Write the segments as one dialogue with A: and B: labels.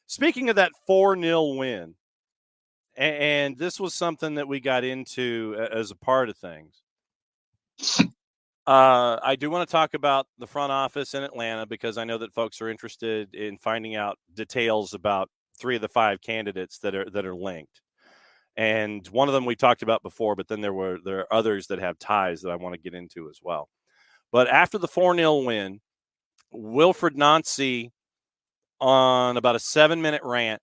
A: Speaking of that 4-0 win, and this was something that we got into as a part of things. I do want to talk about the front office in Atlanta because I know that folks are interested in finding out details about 3 of the 5 candidates that are linked. And one of them we talked about before, but then there are others that have ties that I want to get into as well. But after the 4-0 win, Wilfred Nancy on about a 7-minute rant,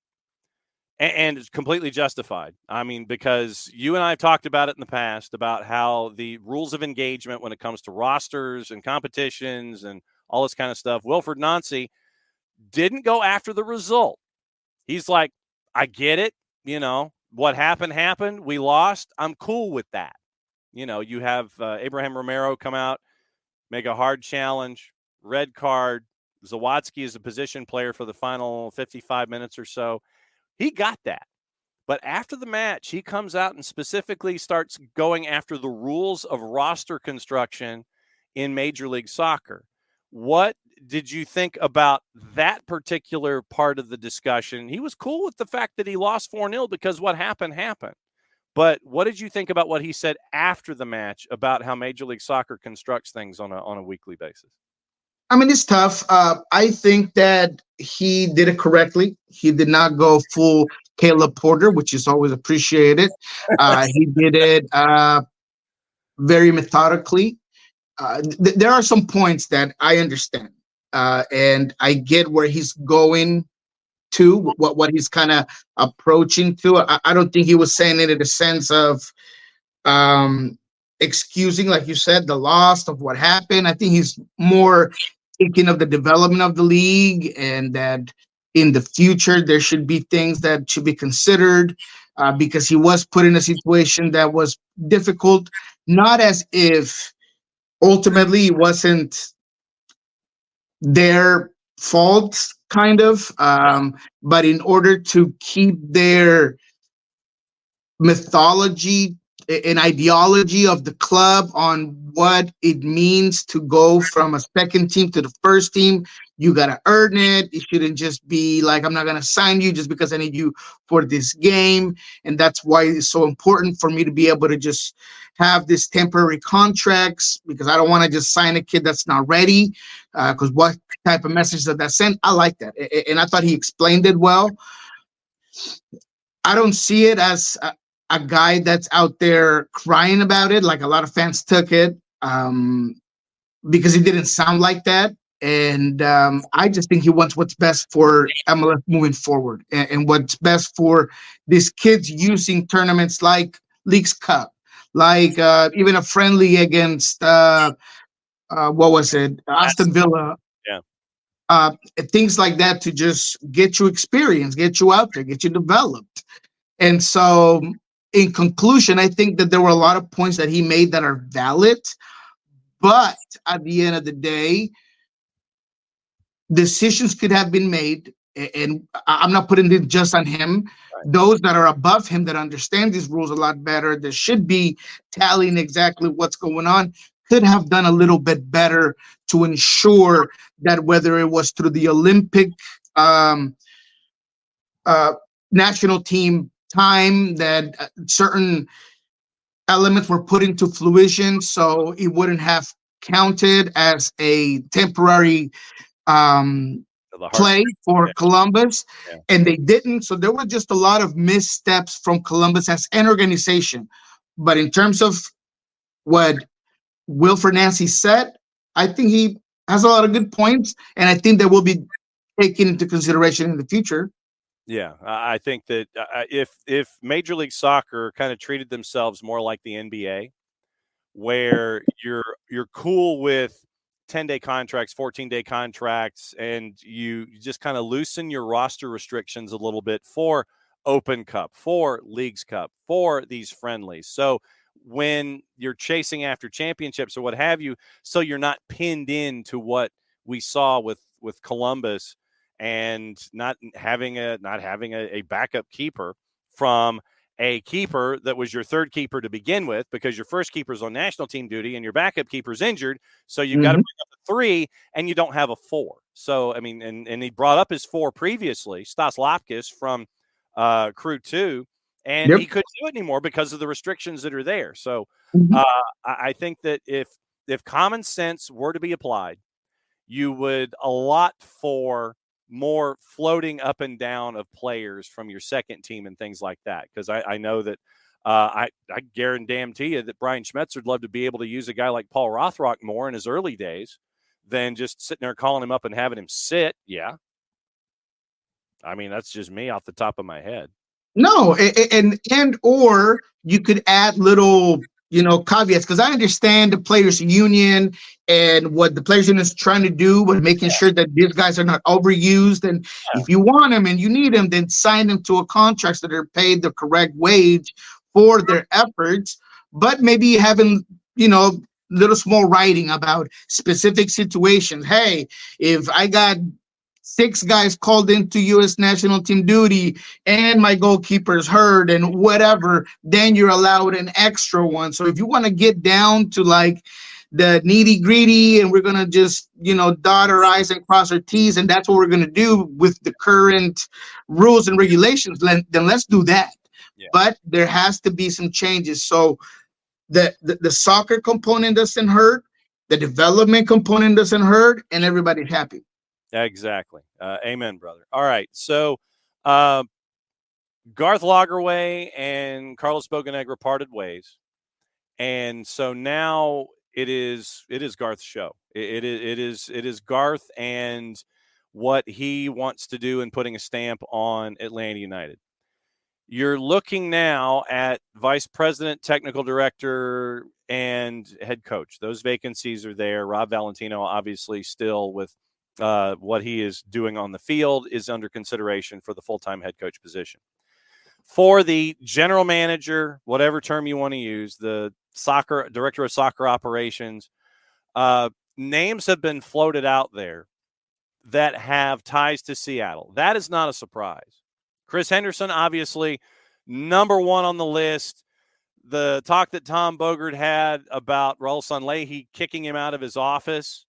A: and it's completely justified. I mean, because you and I have talked about it in the past about how the rules of engagement when it comes to rosters and competitions and all this kind of stuff, Wilfred Nancy didn't go after the result. He's like, I get it. What happened. We lost. I'm cool with that. You have Abraham Romero come out, make a hard challenge, red card. Zawadzki is a position player for the final 55 minutes or so. He got that. But after the match, he comes out and specifically starts going after the rules of roster construction in Major League Soccer. What did you think about that particular part of the discussion? He was cool with the fact that he lost 4-0 because what happened. But what did you think about what he said after the match about how Major League Soccer constructs things on a weekly basis?
B: I mean, it's tough. I think that he did it correctly. He did not go full Caleb Porter, which is always appreciated. He did it very methodically. There are some points that I understand, and I get where he's going to, what he's kind of approaching to. I don't think he was saying it in the sense of excusing, like you said, the loss of what happened. I think he's more thinking of the development of the league and that in the future there should be things that should be considered because he was put in a situation that was difficult, not as if ultimately it wasn't their fault, kind of, but in order to keep their mythology an ideology of the club on what it means to go from a second team to the first team. You got to earn it. It shouldn't just be like, I'm not going to sign you just because I need you for this game. And that's why it's so important for me to be able to just have this temporary contracts, because I don't want to just sign a kid that's not ready. Because what type of message does that send? I like that. And I thought he explained it well. I don't see it as a guy that's out there crying about it like a lot of fans took it, because he didn't sound like that. And I just think he wants what's best for MLS moving forward, and what's best for these kids using tournaments like Leagues Cup, like even a friendly against what was it, Aston Villa.
A: Yeah.
B: Things like that to just get you experience, get you out there, get you developed. And so in conclusion, I think that there were a lot of points that he made that are valid, but at the end of the day, decisions could have been made, and I'm not putting it just on him.
A: Right.
B: Those that are above him that understand these rules a lot better, that should be tallying exactly what's going on, could have done a little bit better to ensure that whether it was through the Olympic national team time, that certain elements were put into fruition so it wouldn't have counted as a temporary play for Columbus.
A: Yeah.
B: And they didn't. So there were just a lot of missteps from Columbus as an organization. But in terms of what Wilfred Nancy said, I think he has a lot of good points, and I think that will be taken into consideration in the future.
A: Yeah, I think that if Major League Soccer kind of treated themselves more like the NBA, where you're cool with 10-day contracts, 14-day contracts, and you just kind of loosen your roster restrictions a little bit for Open Cup, for Leagues Cup, for these friendlies. So when you're chasing after championships or what have you, so you're not pinned into what we saw with Columbus, and not having a backup keeper from a keeper that was your third keeper to begin with, because your first keeper's on national team duty and your backup keeper's injured. So you've got to bring up the 3 and you don't have a 4. So, I mean, and he brought up his 4 previously, Stas Lapkus from Crew 2, and
B: Yep.
A: he couldn't do it anymore because of the restrictions that are there. So
B: Mhm.
A: I think that if common sense were to be applied, you would allot for more floating up and down of players from your second team and things like that. Because I know that I guarantee you that Brian Schmetzer would love to be able to use a guy like Paul Rothrock more in his early days than just sitting there calling him up and having him sit. Yeah. I mean, that's just me off the top of my head.
B: No, and or you could add little, caveats, because I understand the players union and what the players union is trying to do, but making sure that these guys are not overused. And if you want them and you need them, then sign them to a contract so they're paid the correct wage for their efforts. But maybe having, little small writing about specific situations. Hey, if I got 6 guys called into U.S. national team duty and my goalkeeper's hurt and whatever, then you're allowed an extra one. So if you want to get down to like the nitty gritty and we're going to just, dot our I's and cross our T's, and that's what we're going to do with the current rules and regulations, then let's do that. Yeah. But there has to be some changes. So the soccer component doesn't hurt, the development component doesn't hurt, and everybody's happy.
A: Exactly. Amen, brother. All right. So Garth Lagerwey and Carlos Bocanegra parted ways. And so now it is Garth's show. It is Garth and what he wants to do in putting a stamp on Atlanta United. You're looking now at vice president, technical director, and head coach. Those vacancies are there. Rob Valentino, obviously, still with what he is doing on the field, is under consideration for the full-time head coach position. For the general manager, whatever term you want to use, the soccer director of soccer operations, names have been floated out there that have ties to Seattle. That is not a surprise. Chris Henderson, obviously, number one on the list. The talk that Tom Bogert had about Raul Sanlehi kicking him out of his office.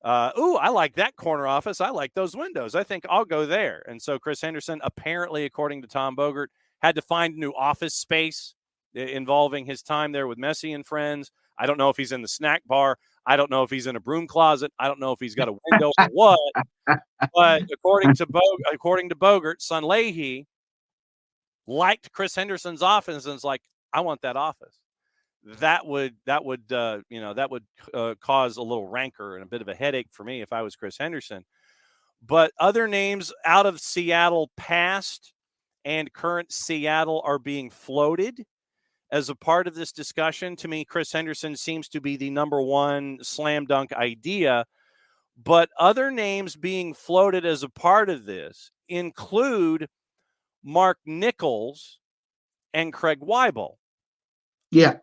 A: I like that corner office. I like those windows. I think I'll go there. And so Chris Henderson, apparently, according to Tom Bogert, had to find new office space involving his time there with Messi and friends. I don't know if he's in the snack bar. I don't know if he's in a broom closet. I don't know if he's got a window or what. But according to Bogert, Sanlehi liked Chris Henderson's office and was like, I want that office. That would cause a little rancor and a bit of a headache for me if I was Chris Henderson. But other names out of Seattle past and current Seattle are being floated as a part of this discussion. To me, Chris Henderson seems to be the number one slam dunk idea. But other names being floated as a part of this include Mark Nichols and Craig Weibel.
B: Yeah.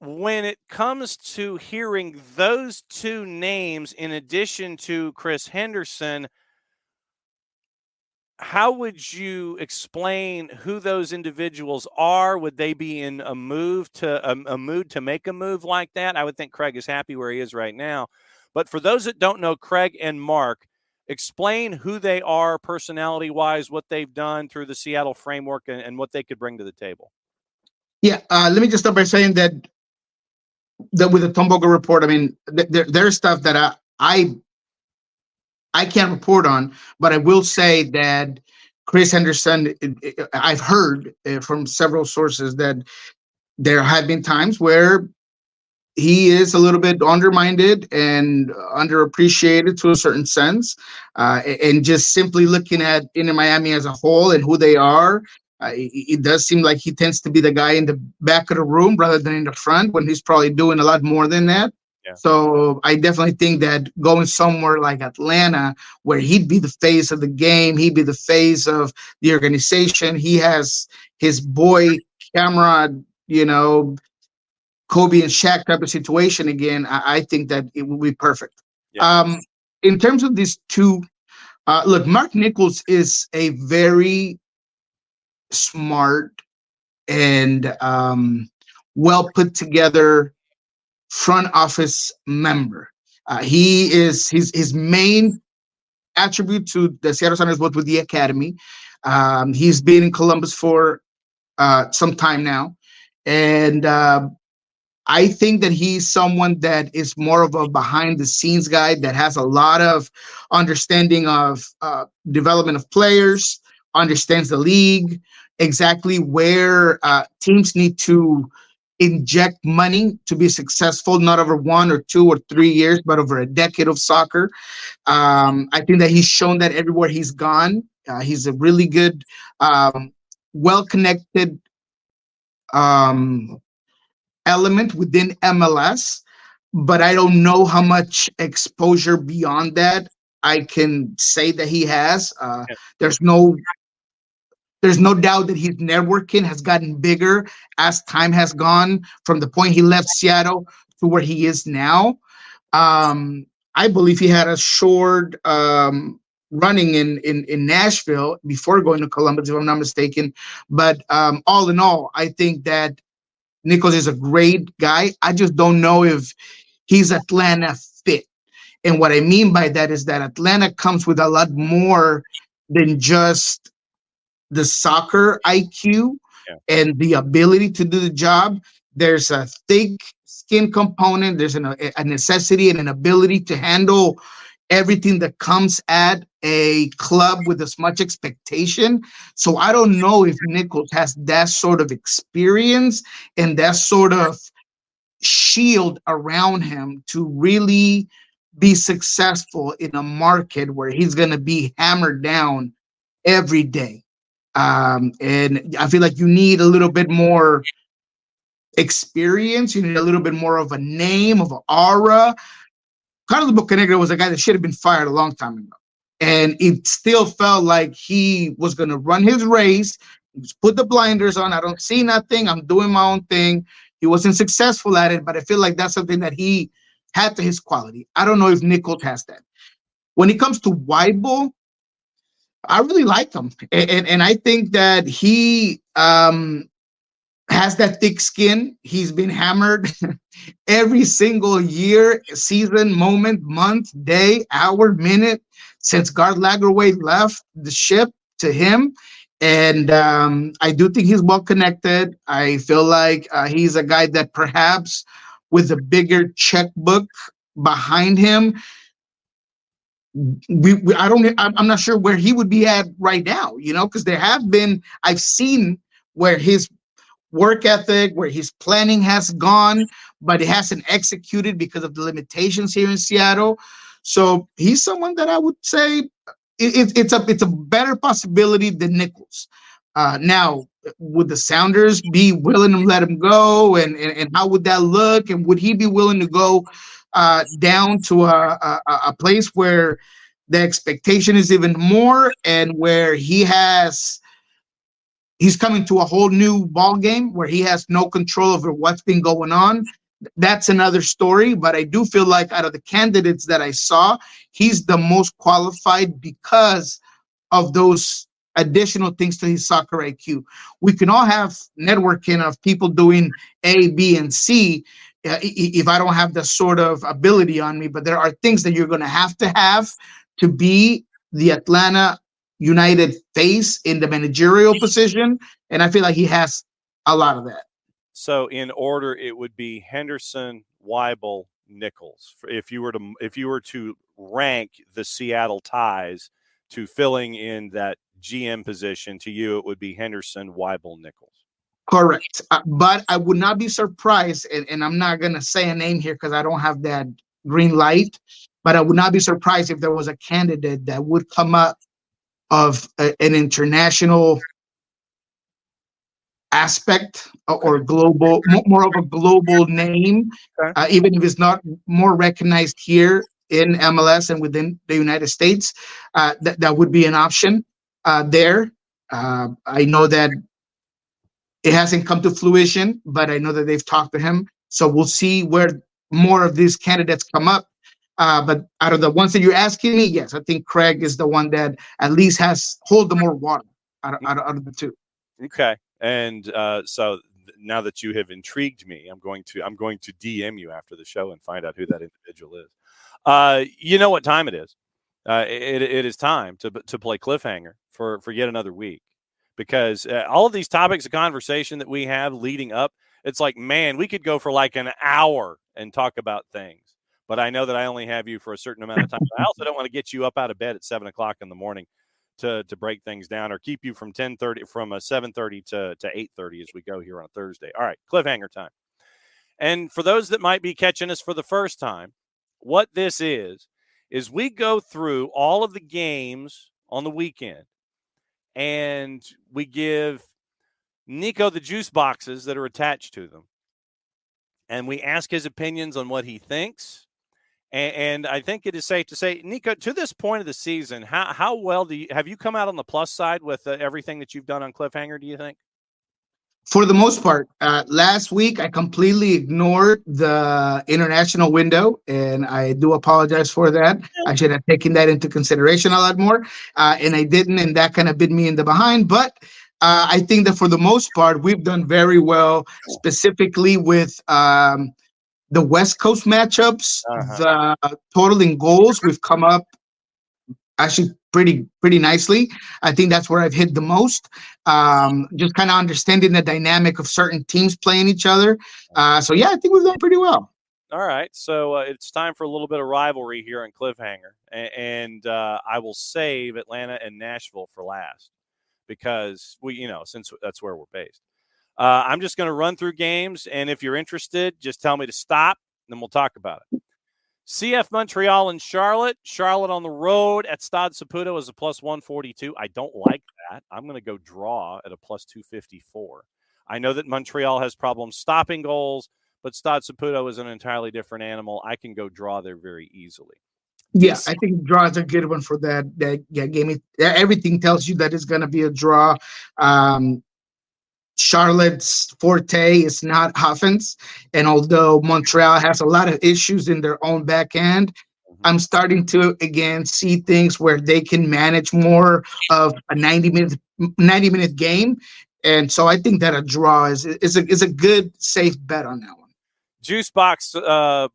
A: When it comes to hearing those two names in addition to Chris Henderson, how would you explain who those individuals are? Would they be in a mood to make a move like that? I would think Craig is happy where he is right now. But for those that don't know Craig and Mark, explain who they are personality-wise, what they've done through the Seattle framework, and what they could bring to the table.
B: Yeah, let me just start by saying that with the Tom Bogert report, I mean, there's stuff that I can't report on, but I will say that Chris Henderson, I've heard from several sources that there have been times where he is a little bit undermined and underappreciated to a certain sense. And just simply looking at Inter Miami as a whole and who they are, it does seem like he tends to be the guy in the back of the room rather than in the front, when he's probably doing a lot more than that. Yeah. So I definitely think that going somewhere like Atlanta, where he'd be the face of the game, he'd be the face of the organization. He has his boy camera, Kobe and Shaq type of situation again. I think that it will be perfect. Yeah. In terms of these two, look, Mark Nichols is a very smart and well put together front office member. He is his main attribute to the Seattle Sounders was with the academy. He's been in Columbus for some time now, and I think that he's someone that is more of a behind the scenes guy that has a lot of understanding of development of players, understands the league, exactly where teams need to inject money to be successful, not over 1 or 2 or 3 years, but over a decade of soccer. I think that he's shown that everywhere he's gone. He's a really good, well connected um, element within MLS, but I don't know how much exposure beyond that I can say that he has.
A: Yeah.
B: There's no there's no doubt that his networking has gotten bigger as time has gone from the point he left Seattle to where he is now. Um, I believe he had a short running in Nashville before going to Columbus, if I'm not mistaken. But all in all, I think that Nichols is a great guy. I just don't know if he's Atlanta fit. And what I mean by that is that Atlanta comes with a lot more than just the soccer IQ
A: Yeah.
B: and the ability to do the job. There's a thick skin component. There's a necessity and an ability to handle everything that comes at a club with as much expectation. So I don't know if Nichols has that sort of experience and that sort of shield around him to really be successful in a market where he's going to be hammered down every day. And I feel like you need a little bit more experience. You need a little bit more of a name, of an aura. Carlos Bocanegra was a guy that should have been fired a long time ago. And it still felt like he was going to run his race, put the blinders on. I don't see nothing. I'm doing my own thing. He wasn't successful at it, but I feel like that's something that he had to his quality. I don't know if Nichols has that. When it comes to Weibel, I really like him. And I think that he has that thick skin. He's been hammered every single year, season, moment, month, day, hour, minute since Gard Lagerwey left the ship to him. And I do think he's well connected. I feel like he's a guy that perhaps with a bigger checkbook behind him, I'm not sure where he would be at right now, because there have been, I've seen where his work ethic, where his planning has gone, but it hasn't executed because of the limitations here in Seattle. So he's someone that I would say it's a better possibility than Nichols. Now, would the Sounders be willing to let him go, and how would that look? And would he be willing to go down to a place where the expectation is even more, and where he's coming to a whole new ball game where he has no control over what's been going on? That's another story. But I do feel like out of the candidates that I saw, he's the most qualified because of those additional things to his soccer IQ. We can all have networking of people doing A, B, and C. If I don't have the sort of ability on me, but there are things that you're going to have to be the Atlanta United face in the managerial position, and I feel like he has a lot of that.
A: So in order, it would be Henderson, Weibel, Nichols. If you were to rank the Seattle ties to filling in that GM position, to you it would be Henderson, Weibel, Nichols.
B: Correct. But I would not be surprised, and I'm not going to say a name here because I don't have that green light, but I would not be surprised if there was a candidate that would come up of an international aspect or global, more of a global name, even if it's not more recognized here in MLS and within the United States, that would be an option there. I know that it hasn't come to fruition, but I know that they've talked to him. So we'll see where more of these candidates come up. But out of the ones that you're asking me, yes, I think Craig is the one that at least hold the more water out of the two.
A: Okay. And so now that you have intrigued me, I'm going to DM you after the show and find out who that individual is. You know what time it is. It is time to play cliffhanger for yet another week, because all of these topics of conversation that we have leading up, it's like, man, we could go for like an hour and talk about things. But I know that I only have you for a certain amount of time. I also don't want to get you up out of bed at 7 o'clock in the morning to break things down, or keep you from 7:30 to 8:30 as we go here on a Thursday. All right, cliffhanger time. And for those that might be catching us for the first time, what this is we go through all of the games on the weekend, and we give Niko the juice boxes that are attached to them, and we ask his opinions on what he thinks. And I think it is safe to say, Niko, to this point of the season, how well have you come out on the plus side with everything that you've done on Cliffhanger, do you think?
B: For the most part, last week I completely ignored the international window, and I do apologize for that. I should have taken that into consideration a lot more, and I didn't, and that kind of bit me in the behind. But I think that for the most part, we've done very well, specifically with the West Coast matchups. The total in goals, we've come up actually pretty nicely. I think that's where I've hit the most. Just kind of understanding the dynamic of certain teams playing each other. So yeah, I think we've done pretty well.
A: All right, so it's time for a little bit of rivalry here on Cliffhanger, and I will save Atlanta and Nashville for last, because since that's where we're based. I'm just going to run through games, and if you're interested, just tell me to stop, and then we'll talk about it. CF Montreal and Charlotte. Charlotte on the road at Stade Saputo is a plus 142. I don't like that. I'm going to go draw at a plus 254. I know that Montreal has problems stopping goals, but Stade Saputo is an entirely different animal. I can go draw there very easily.
B: Yeah, I think draws are a good one for that game. Everything tells you that it's going to be a draw. Charlotte's forte is not offense, and although Montreal has a lot of issues in their own back end, I'm starting to again see things where they can manage more of a 90-minute game, and so I think that a draw is a good safe bet on that one.
A: Juice box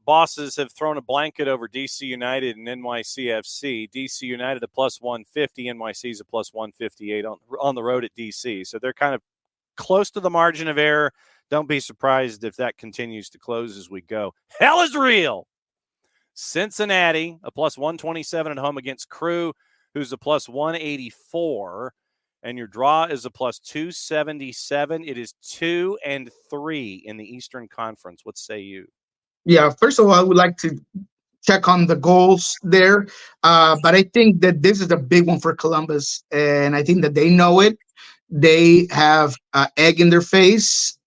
A: bosses have thrown a blanket over DC United and NYCFC. DC United a plus 150, NYC is a plus 158 on the road at DC, so they're kind of close to the margin of error. Don't be surprised if that continues to close as we go. Hell is real. Cincinnati, a plus 127 at home against Crew, who's a plus 184. And your draw is a plus 277. It is 2-3 in the Eastern Conference. What say you?
B: Yeah, first of all, I would like to check on the goals there. But I think that this is a big one for Columbus, and I think that they know it. They have egg in their face,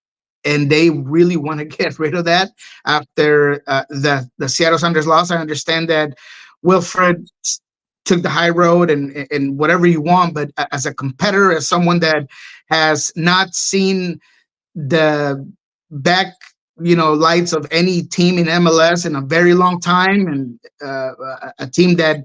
B: and they really want to get rid of that after the Seattle Sounders loss. I understand that Wilfred took the high road and whatever you want, but as a competitor, as someone that has not seen the back lights of any team in MLS in a very long time, and a team that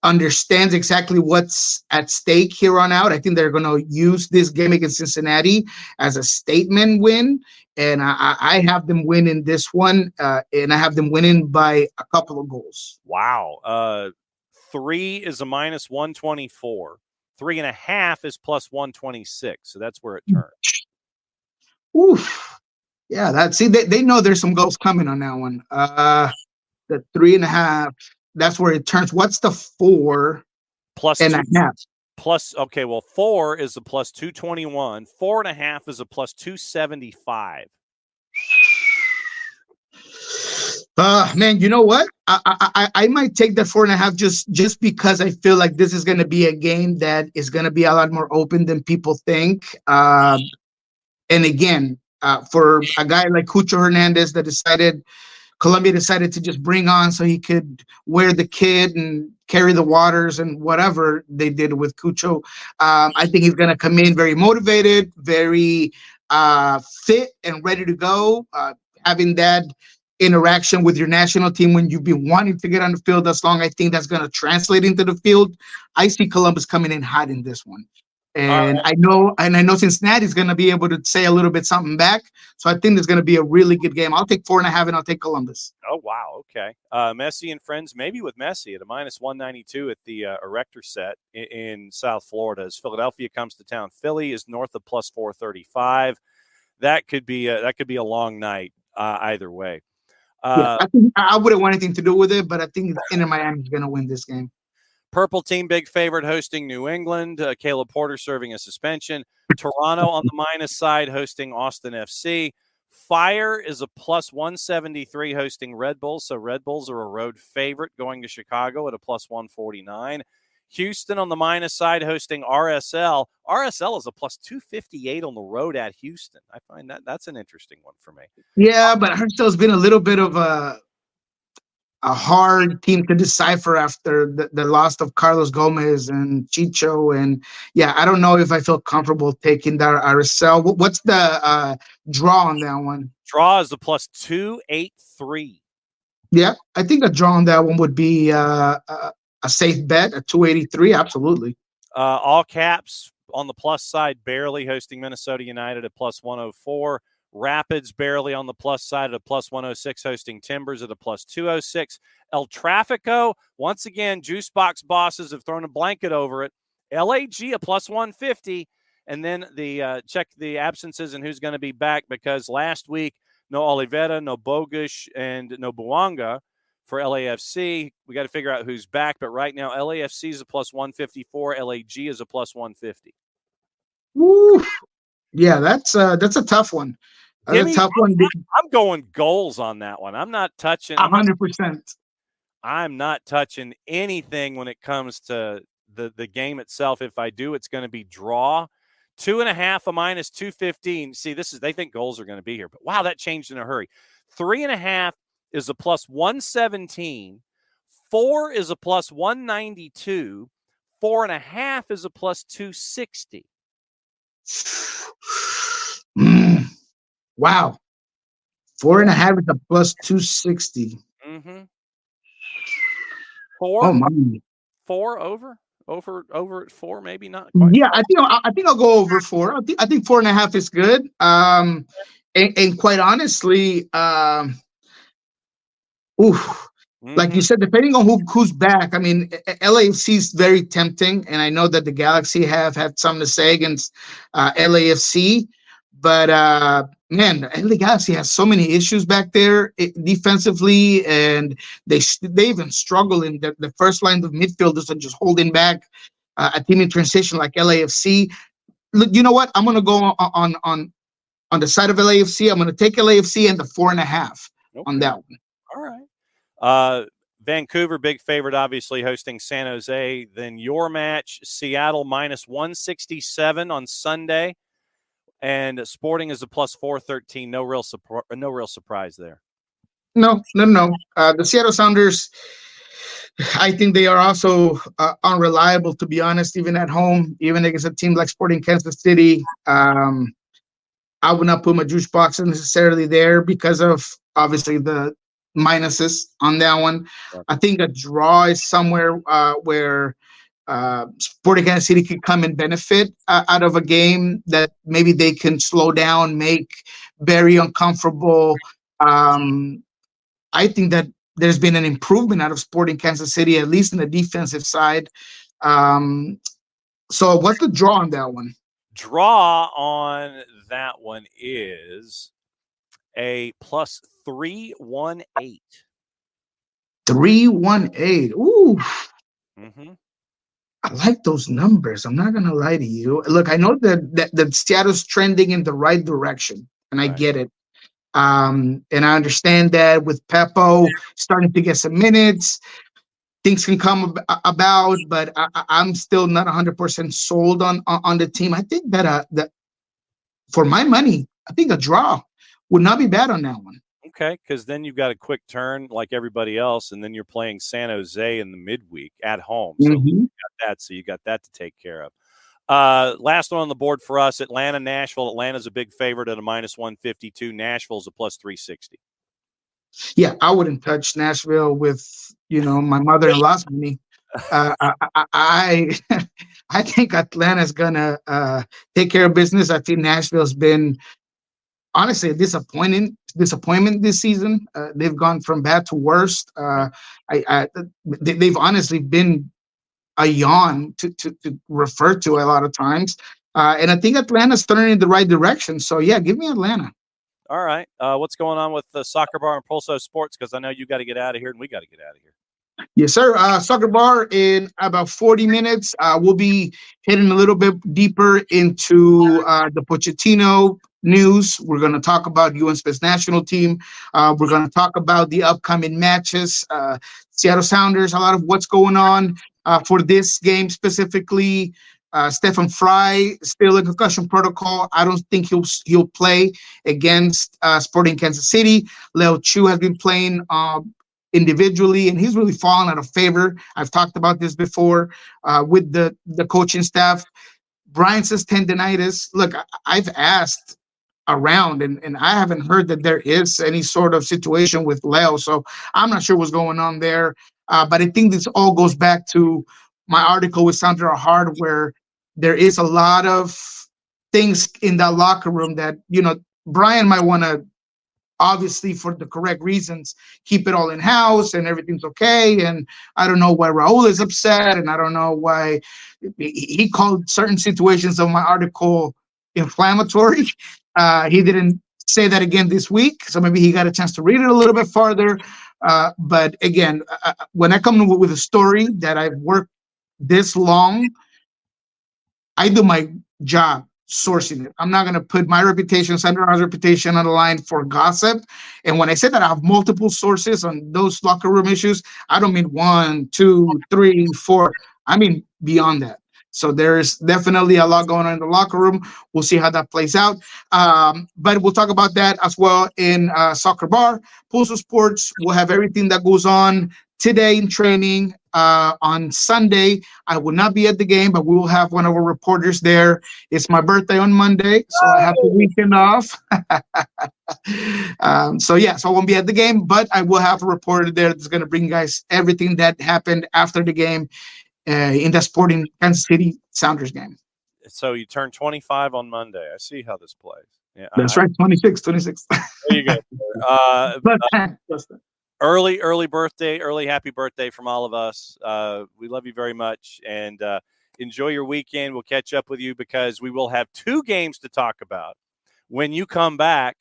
B: understands exactly what's at stake here on out, I think they're going to use this game against Cincinnati as a statement win, and I have them winning this one, and I have them winning by a couple of goals.
A: Wow. 3 is a minus 124. 3.5 is plus 126, so that's where it turns.
B: Oof. Yeah, they know there's some goals coming on that one. The 3.5, that's where it turns. What's the 4
A: plus
B: and a half?
A: Plus, okay, well, 4 is a plus 221. 4.5 is a plus 275.
B: Man, you know what? I might take that 4.5 just because I feel like this is going to be a game that is going to be a lot more open than people think. And again, for a guy like Cucho Hernandez Colombia decided to just bring on so he could wear the kid and carry the waters and whatever they did with Cucho. I think he's going to come in very motivated, very fit and ready to go. Having that interaction with your national team when you've been wanting to get on the field as long, I think that's going to translate into the field. I see Columbus coming in hot in this one.
A: All
B: And
A: right.
B: I know Cincinnati's going to be able to say a little bit something back. So I think there's going to be a really good game. I'll take 4.5, and I'll take Columbus.
A: Oh, wow. Okay. Messi and friends, maybe with Messi at a minus 192 at the Erector set in South Florida as Philadelphia comes to town. Philly is north of plus 435. That could be a long night either way.
B: Yeah, I think I wouldn't want anything to do with it, but I think Inter Miami is going to win this game.
A: Purple team, big favorite, hosting New England. Caleb Porter serving a suspension. Toronto on the minus side, hosting Austin FC. Fire is a plus 173 hosting Red Bulls. So Red Bulls are a road favorite going to Chicago at a plus 149. Houston on the minus side hosting RSL. RSL is a plus 258 on the road at Houston. I find that's an interesting one for me.
B: Yeah, but Herschel's been a little bit of a hard team to decipher after the loss of Carlos Gomez and Chicho. And yeah, I don't know if I feel comfortable taking that RSL. What's the draw on that one?
A: Draw is the plus 283.
B: Yeah, I think a draw on that one would be a safe bet at 283. Absolutely.
A: All caps on the plus side, barely hosting Minnesota United at plus 104. Rapids barely on the plus side at a plus 106, hosting Timbers at a plus 206. El Trafico, once again, juice box bosses have thrown a blanket over it. LAG a plus 150. And then the check the absences and who's going to be back, because last week, no Oliveira, no Bogush, and no Buanga for LAFC. We got to figure out who's back. But right now, LAFC is a plus 154. LAG is a plus 150.
B: Woo. Yeah, that's a tough one. That's a tough one.
A: I'm going goals on that one. I'm not touching
B: 100%.
A: I'm not touching anything when it comes to the game itself. If I do, it's going to be draw. 2.5 a minus 215. See, they think goals are going to be here, but wow, that changed in a hurry. 3.5 is a plus 117. 4 is a plus 192. 4.5 is a plus 260.
B: Wow. 4.5 is a plus 260.
A: Mm-hmm. 4.
B: Oh my.
A: 4 over at 4, maybe not quite.
B: Yeah, I think I'll go over 4. I think 4.5 is good. And quite honestly, like you said, depending on who's back, I mean, LAFC is very tempting, and I know that the Galaxy have had something to say against LAFC, but man, the LA Galaxy has so many issues back there defensively, and they even struggle in the first line of midfielders are just holding back a team in transition like LAFC. Look, you know what? I'm gonna go on the side of LAFC. I'm gonna take LAFC and the 4.5 on that one.
A: All right. Vancouver, big favorite, obviously hosting San Jose. Then your match, Seattle minus 167 on Sunday, and Sporting is a plus 413. No real surprise there.
B: No. The Seattle Sounders, I think they are also unreliable, to be honest, even at home, even against a team like Sporting Kansas City. I would not put my juice box necessarily there because of obviously the minuses on that one. Right. I think a draw is somewhere where Sporting Kansas City could come and benefit out of a game that maybe they can slow down, make very uncomfortable. I think that there's been an improvement out of Sporting Kansas City, at least in the defensive side. So what's the draw on that one?
A: Draw on that one is a plus 318.
B: 318. Ooh.
A: Mm-hmm.
B: I like those numbers. I'm not gonna lie to you. Look, I know that Seattle's trending in the right direction, and I get it. And I understand that with Peppo starting to get some minutes, things can come about. But I'm still not 100% sold on the team. I think that for my money, I think a draw would not be bad on that one.
A: Okay, because then you've got a quick turn like everybody else, and then you're playing San Jose in the midweek at home. So you got that to take care of. Last one on the board for us, Atlanta, Nashville. Atlanta's a big favorite at a minus 152. Nashville's a plus 360.
B: Yeah, I wouldn't touch Nashville with, my mother-in-law's money. I think Atlanta's gonna take care of business. I think Nashville's been honestly a disappointment this season. They've gone from bad to worst. They've honestly been a yawn to refer to a lot of times. And I think Atlanta's turning in the right direction. So yeah, give me Atlanta.
A: All right. What's going on with the Soccer Bar and Pulso Sports? Because I know you got to get out of here and we got to get out of here.
B: Yes, sir. Soccer Bar in about 40 minutes. We'll be heading a little bit deeper into the Pochettino news. We're going to talk about UNSP's national team. We're going to talk about the upcoming matches, Seattle Sounders, a lot of what's going on for this game specifically. Stephen Fry still in concussion protocol. I don't think he'll play against Sporting Kansas City. Leo Chu has been playing individually, and he's really fallen out of favor. I've talked about this before with the coaching staff. Brian says tendonitis. Look, I've asked around, and I haven't heard that there is any sort of situation with Leo, so I'm not sure what's going on there. But I think this all goes back to my article with Sandra Hart, where there is a lot of things in that locker room that, Brian might want to, obviously for the correct reasons, keep it all in house and everything's okay. And I don't know why Raul is upset, and I don't know why he called certain situations of my article inflammatory. He didn't say that again this week, so maybe he got a chance to read it a little bit farther. But again, when I come with a story that I've worked this long, I do my job sourcing it. I'm not going to put my reputation, Sandra's reputation on the line for gossip. And when I say that I have multiple sources on those locker room issues, I don't mean 1, 2, 3, 4. I mean beyond that. So there's definitely a lot going on in the locker room. We'll see how that plays out. But we'll talk about that as well in Soccer Bar. Pulso Sports will have everything that goes on today in training. On Sunday, I will not be at the game, but we will have one of our reporters there. It's my birthday on Monday, so I have the weekend off. So I won't be at the game, but I will have a reporter there that's going to bring you guys everything that happened after the game in the Sporting Kansas City Sounders game.
A: So you turn 25 on Monday. I see how this plays.
B: Yeah, that's right, 26.
A: There you go. Early birthday, early happy birthday from all of us. We love you very much, and enjoy your weekend. We'll catch up with you because we will have 2 games to talk about when you come back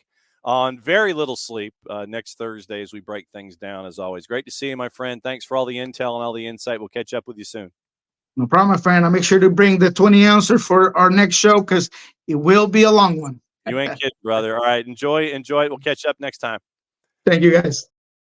A: on very little sleep next Thursday as we break things down, as always. Great to see you, my friend. Thanks for all the intel and all the insight. We'll catch up with you soon.
B: No problem, my friend. I'll make sure to bring the 20-ouncer for our next show because it will be a long one.
A: You ain't kidding, brother. All right, enjoy it. We'll catch up next time.
B: Thank you, guys.